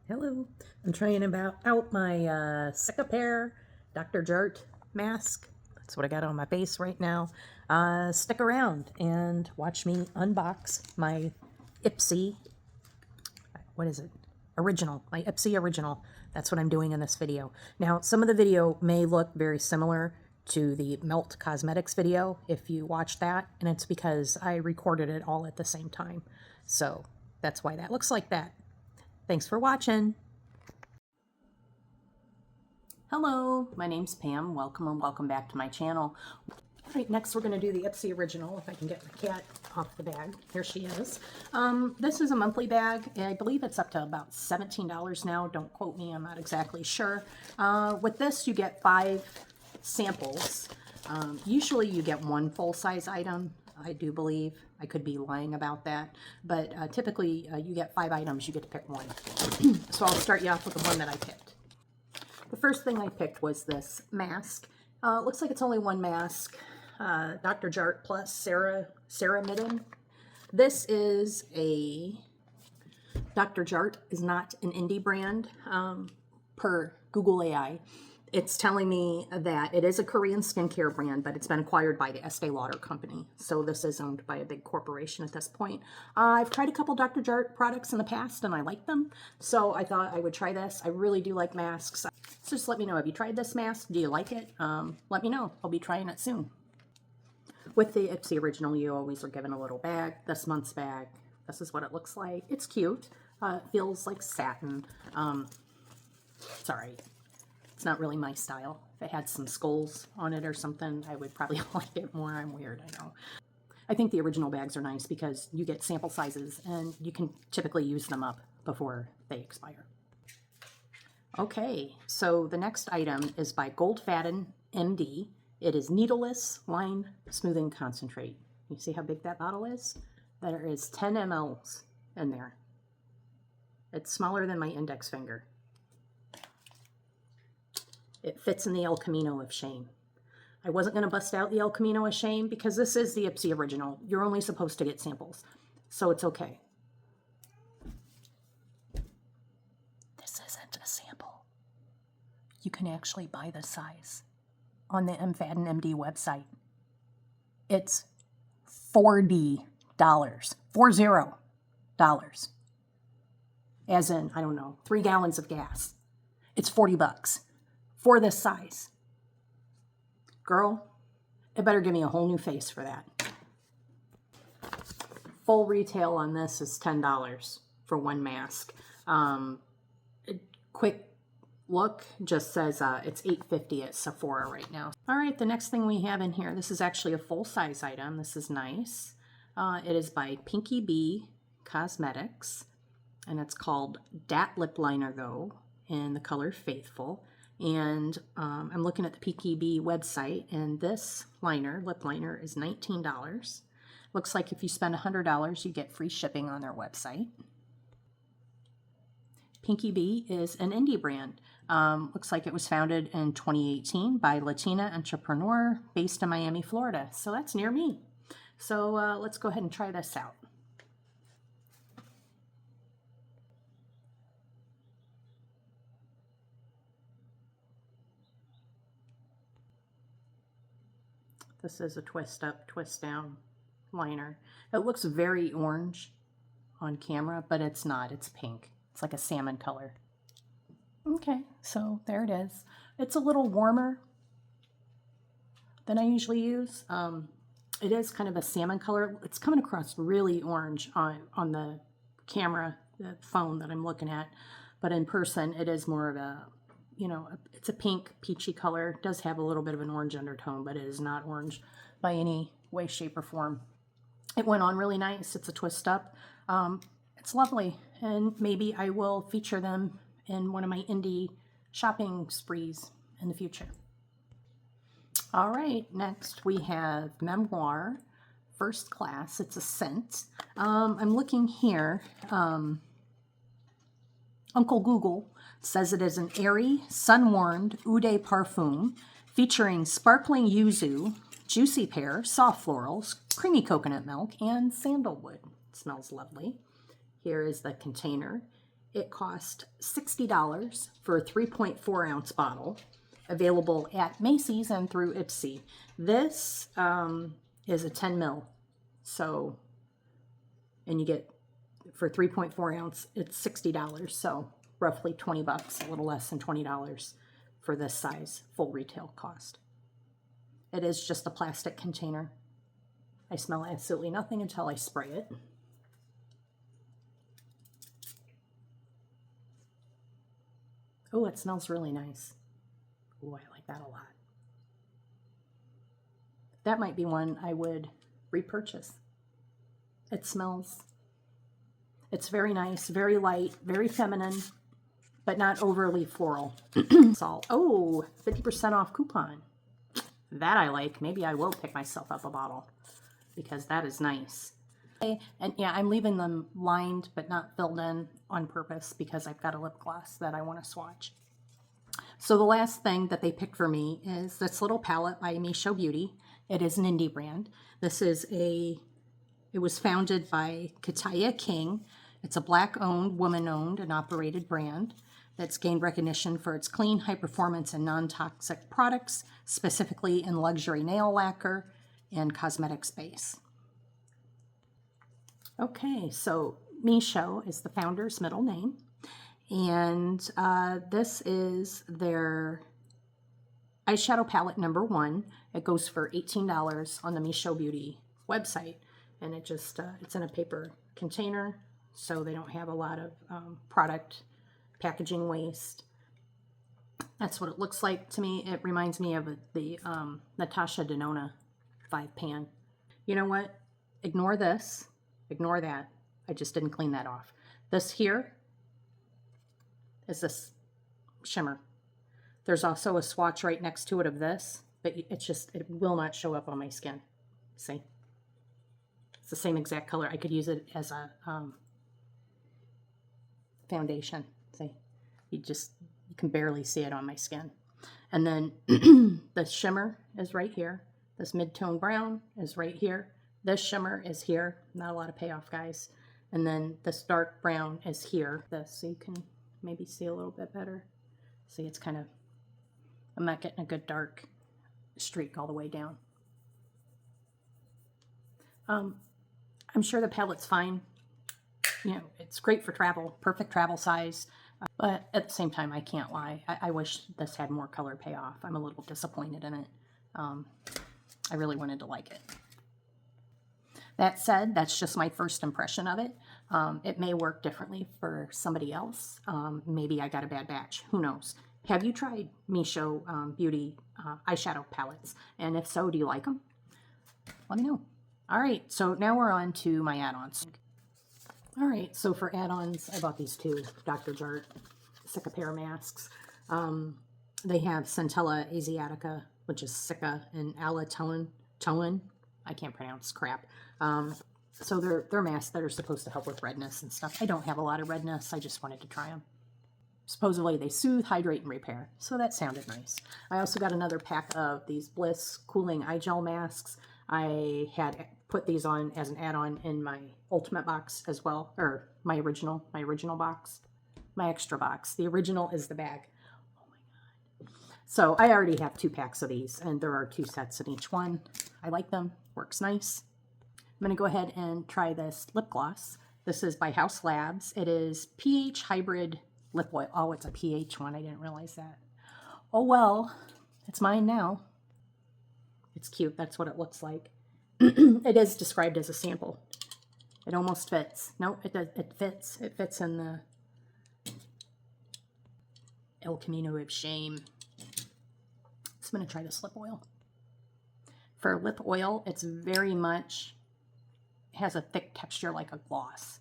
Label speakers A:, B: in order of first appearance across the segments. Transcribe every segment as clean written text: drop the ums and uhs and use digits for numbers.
A: Hello, I'm trying out my Sika Pair Dr. Jart mask. That's what I got on my face right now. Stick around and watch me unbox my Ipsy, what is it? Original, my Ipsy original. That's what I'm doing in this video. Now, some of the video may look very similar to the Melt Cosmetics video if you watch that, and it's because I recorded it all at the same time. So that's why that looks like that. Thanks for watching. Hello, my name's Pam. Welcome or welcome back to my channel. All right, next we're going to do the Ipsy original, if I can get my cat off the bag. Here she is. This is a monthly bag. I believe it's up to about $17 now. Don't quote me, I'm not exactly sure. With this, you get 5 samples. Usually you get 1 full-size item, I do believe. I could be lying about that, but typically you get 5 items, you get to pick 1. So I'll start you off with the one that I picked. The first thing I picked was this mask. Looks like it's only 1 mask. Dr. Jart plus Ceramidin. This is a Dr. Jart is not an indie brand per Google AI. It's telling me that it is a Korean skincare brand, but it's been acquired by the Estee Lauder company. So this is owned by a big corporation at this point. I've tried a couple Dr. Jart products in the past and I like them. So I thought I would try this. I really do like masks. So just let me know, have you tried this mask? Do you like it? Let me know. I'll be trying it soon. With the Ipsy original, you always are given a little bag. This month's bag, this is what it looks like. It's cute. It feels like satin. It's all right. It's not really my style. If it had some skulls on it or something, I would probably like it more. I'm weird, I know. I think the original bags are nice because you get sample sizes and you can typically use them up before they expire. Okay, so the next item is by Goldfaden MD. It is needleless line smoothing concentrate. You see how big that bottle is? There is 10 mLs in there. It's smaller than my index finger. It fits in the El Camino of shame. I wasn't going to bust out the El Camino of shame because this is the Ipsy original. You're only supposed to get samples, so it's okay. This isn't a sample. You can actually buy this size on the Mfaden MD website. It's $40. $40. As in, I don't know, 3 gallons of gas. It's $40 for this size. Girl, it better give me a whole new face for that. Full retail on this is $10 for 1 mask. Quick look just says it's $8.50 at Sephora right now. All right, the next thing we have in here, this is actually a full-size item. This is nice. It is by Pinky Bee Cosmetics, and it's called Dat Lip Liner, though, in the color Faithful. And I'm looking at the Pinky Bee website, and this lip liner, is $19. Looks like if you spend $100, you get free shipping on their website. Pinky Bee is an indie brand. Looks like it was founded in 2018 by Latina entrepreneur based in Miami, Florida. So that's near me. So let's go ahead and try this out. This is a twist up, twist down liner. It looks very orange on camera, but it's not. It's pink. It's like a salmon color. Okay, so there it is. It's a little warmer than I usually use. It is kind of a salmon color. It's coming across really orange on the camera, the phone that I'm looking at. But in person, it is more of a, it's a pink, peachy color. It does have a little bit of an orange undertone, but it is not orange by any way, shape, or form. It went on really nice. It's a twist up. It's lovely, and maybe I will feature them in one of my indie shopping sprees in the future. All right, next we have Memoir First Class. It's a scent. I'm looking here. Uncle Google says it is an airy, sun-warmed eau de parfum featuring sparkling yuzu, juicy pear, soft florals, creamy coconut milk, and sandalwood. It smells lovely. Here is the container. It cost $60 for a 3.4 ounce bottle, available at Macy's and through Ipsy. This is a 10 mil. So, and you get, for 3.4 ounce, it's $60. So roughly 20 bucks, a little less than $20 for this size, full retail cost. It is just a plastic container. I smell absolutely nothing until I spray it. Oh, it smells really nice. Oh, I like that a lot. That might be one I would repurchase. It smells, it's very nice, very light, very feminine, but not overly floral. Salt. Oh, 50% off coupon. That I like. Maybe I will pick myself up a bottle because that is nice. And yeah, I'm leaving them lined but not filled in on purpose because I've got a lip gloss that I want to swatch. So the last thing that they picked for me is this little palette by Misho Beauty. It is an indie brand. This is it was founded by Kataya King. It's a Black-owned, woman-owned, and operated brand that's gained recognition for its clean, high-performance, and non-toxic products, specifically in luxury nail lacquer and cosmetic space. Okay, so Misho is the founder's middle name, and this is their eyeshadow palette number 1. It goes for $18 on the Misho Beauty website, and it just it's in a paper container, so they don't have a lot of product packaging waste. That's what it looks like to me. It reminds me of the Natasha Denona 5 pan. You know what? Ignore this. Ignore that. I just didn't clean that off. This here is this shimmer. There's also a swatch right next to it of this, but it will not show up on my skin. See? It's the same exact color. I could use it as a foundation. See? You can barely see it on my skin. And then the shimmer is right here. This mid-tone brown is right here. This shimmer is here. Not a lot of payoff, guys. And then this dark brown is here. So you can maybe see a little bit better. See, it's kind of, I'm not getting a good dark streak all the way down. I'm sure the palette's fine. You know, it's great for travel, perfect travel size. But at the same time, I can't lie. I wish this had more color payoff. I'm a little disappointed in it. I really wanted to like it. That said, that's just my first impression of it. It may work differently for somebody else. Maybe I got a bad batch. Who knows? Have you tried Misho Beauty eyeshadow palettes? And if so, do you like them? Let me know. All right, so now we're on to my add-ons. All right, so for add-ons, I bought these two Dr. Jart Cicapair masks. They have Centella Asiatica, which is Cica, and Alatoin. I can't pronounce crap. So they're masks that are supposed to help with redness and stuff. I don't have a lot of redness. I just wanted to try them. Supposedly they soothe, hydrate, and repair. So that sounded nice. I also got another pack of these Bliss Cooling Eye Gel masks. I had put these on as an add-on in my Ultimate box as well, or my original box, my extra box. The original is the bag. Oh my God. So I already have 2 packs of these, and there are 2 sets in each one. I like them. Works nice. I'm going to go ahead and try this lip gloss. This is by House Labs. It is pH Hybrid Lip Oil. Oh, it's a pH one. I didn't realize that. Oh, well, it's mine now. It's cute. That's what it looks like. It is described as a sample. It almost fits. No, it does. It fits. It fits in the El Camino of Shame. So I'm going to try this lip oil. For lip oil, it's very much, has a thick texture like a gloss.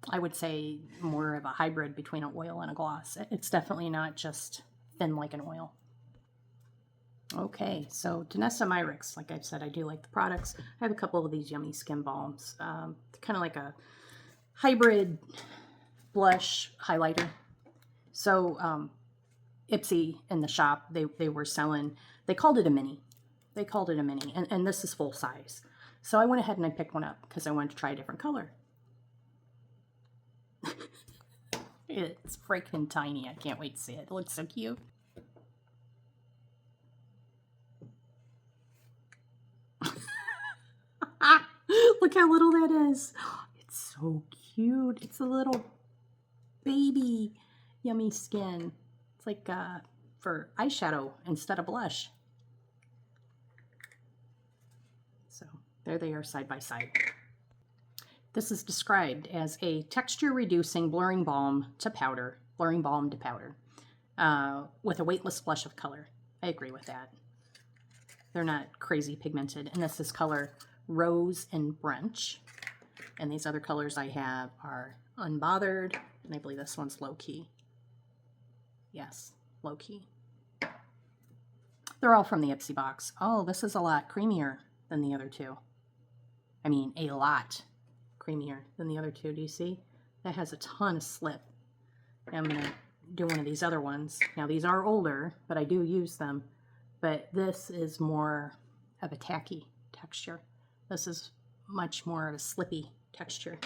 A: I would say more of a hybrid between an oil and a gloss. It's definitely not just thin like an oil. Okay, so Danessa Myricks, like I said, I do like the products. I have a couple of these Yummy Skin Balms. Kind of like a hybrid blush highlighter. So Ipsy in the shop, they were selling, they called it a mini. They called it a mini, and this is full size. So I went ahead and I picked one up because I wanted to try a different color. It's freaking tiny. I can't wait to see it. It looks so cute. Look how little that is. It's so cute. It's a little baby yummy skin. It's like for eyeshadow instead of blush. So there they are side by side. This is described as a texture reducing blurring balm to powder, with a weightless blush of color. I agree with that. They're not crazy pigmented. And this is color Rose and Brunch. And these other colors I have are Unbothered, and I believe this one's Low Key. Yes, Low Key. They're all from the Ipsy box. Oh, this is a lot creamier than the other two. I mean, a lot creamier than the other two. Do you see? That has a ton of slip. I'm going to do one of these other ones. Now, these are older, but I do use them. But this is more of a tacky texture. This is much more of a slippy texture.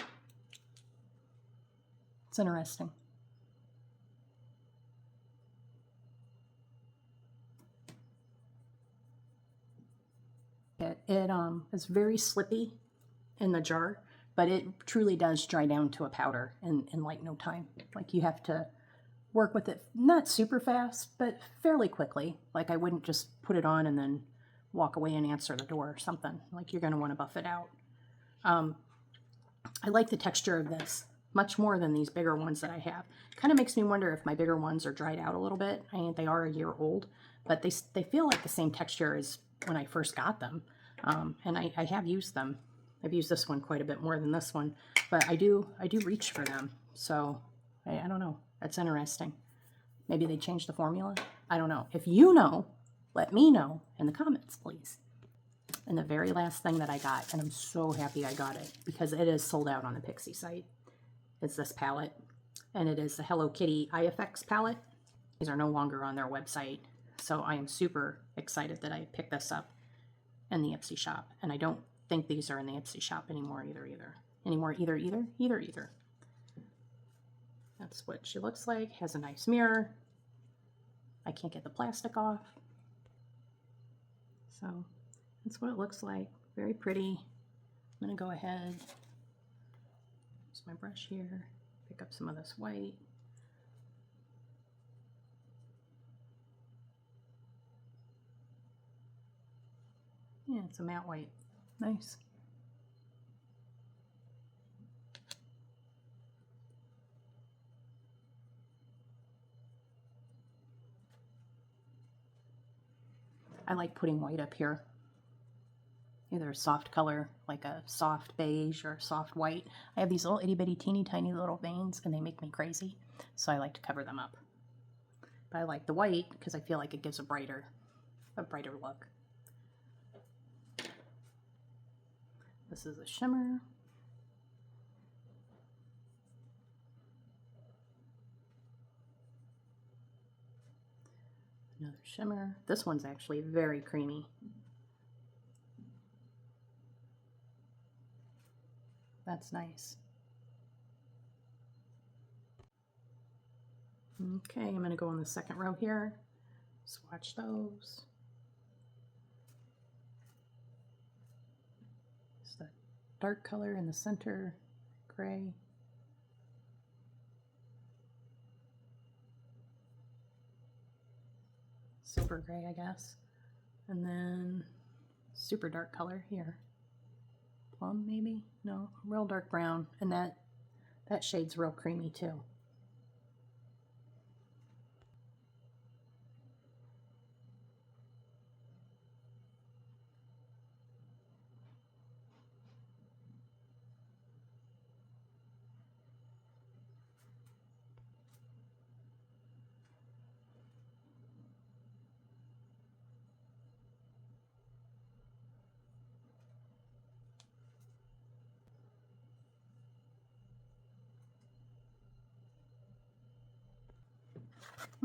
A: It's interesting. It is very slippy in the jar, but it truly does dry down to a powder in like no time. Like you have to work with it, not super fast, but fairly quickly. Like I wouldn't just put it on and then walk away and answer the door or something. Like you're going to want to buff it out. I like the texture of this much more than these bigger ones that I have. Kind of makes me wonder if my bigger ones are dried out a little bit. I mean, they are a year old, but they feel like the same texture as when I first got them. And I have used them. I've used this one quite a bit more than this one, but I do reach for them. So I don't know. That's interesting. Maybe they changed the formula. I don't know. If you know, let me know in the comments, please. And the very last thing that I got, and I'm so happy I got it because it is sold out on the Pixie site, is this palette. And it is the Hello Kitty Eye Effects palette. These are no longer on their website. So I am super excited that I picked this up in the Ipsy shop. And I don't think these are in the Ipsy shop anymore either. That's what she looks like. Has a nice mirror. I can't get the plastic off. So that's what it looks like. Very pretty. I'm going to go ahead, use my brush here, pick up some of this white. Yeah, it's a matte white. Nice. I like putting white up here. Either a soft color, like a soft beige or a soft white. I have these little itty bitty teeny tiny little veins and they make me crazy. So I like to cover them up. But I like the white because I feel like it gives a brighter look. This is a shimmer. Another shimmer. This one's actually very creamy. That's nice. Okay, I'm going to go on the second row here. Swatch those. It's the dark color in the center, gray. Silver gray, I guess. And then super dark color here. Plum, maybe? No, real dark brown. And that shade's real creamy too.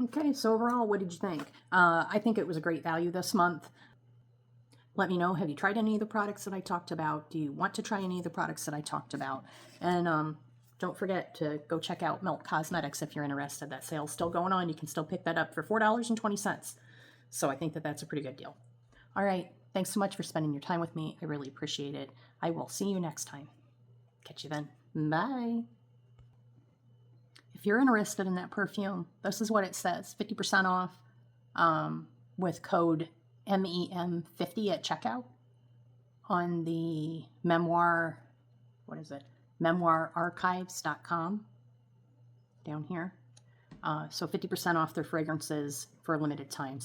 A: Okay, so overall, what did you think? I think it was a great value this month. Let me know, have you tried any of the products that I talked about? Do you want to try any of the products that I talked about? And don't forget to go check out Milk Cosmetics if you're interested. That sale's still going on. You can still pick that up for $4.20. So I think that that's a pretty good deal. All right. Thanks so much for spending your time with me. I really appreciate it. I will see you next time. Catch you then. Bye. If you're interested in that perfume, this is what it says. 50% off with code MEM50 at checkout on the Memoir, what is it? memoirarchives.com down here. So 50% off their fragrances for a limited time.